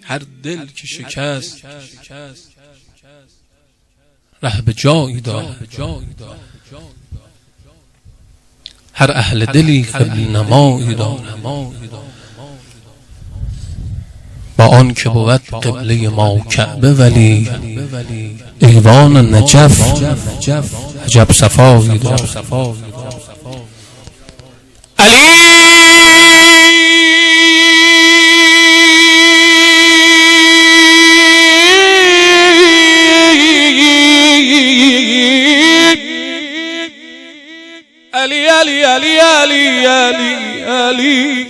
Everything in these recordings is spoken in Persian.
هر دل که شکست ره به جایی دارد. هر اهل دلی قبل نمایی دارد. با آن که بود قبله ما کعبه ولی ایوان نجف عجب صفایی دارد. علی علی علی علی علی علی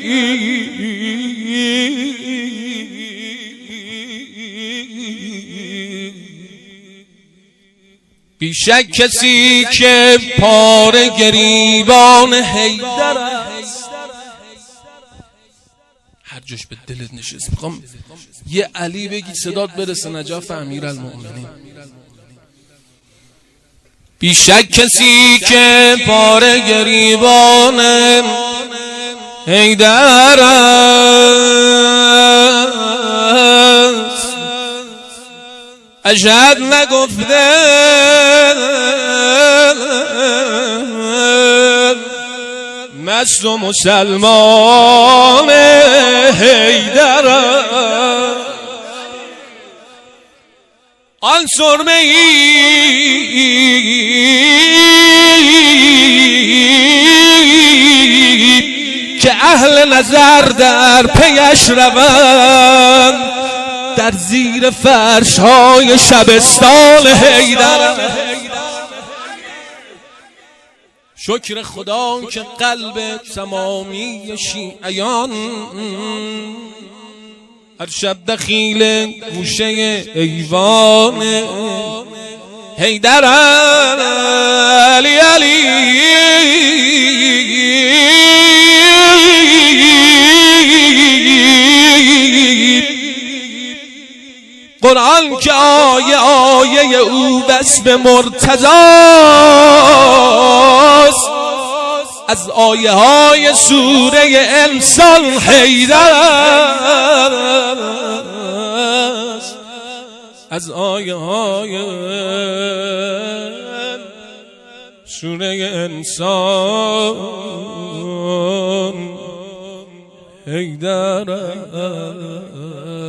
بیشک کسی که پاره گریبان حیدر است. هر جاش به دلت نشست میخوام یه علی بگی صدات برسه نجاف امیرالمؤمنین. بیشک کسی که پاره گریبان حیدر است اشهد نگفته مست و مسلمان حیدر است. آن سرمه ای که اهل نظر در پیش روند در زیر فرش های شبستان حیدر. شکر خدا که قلب تمامی شیعیان هر شب دخیل گوشه ایوان حیدر علی علی قرآن که آیه او وصف مرتضاست از آیه های سوره انسان حیدر است. از آیه های سوره انسان حیدر است.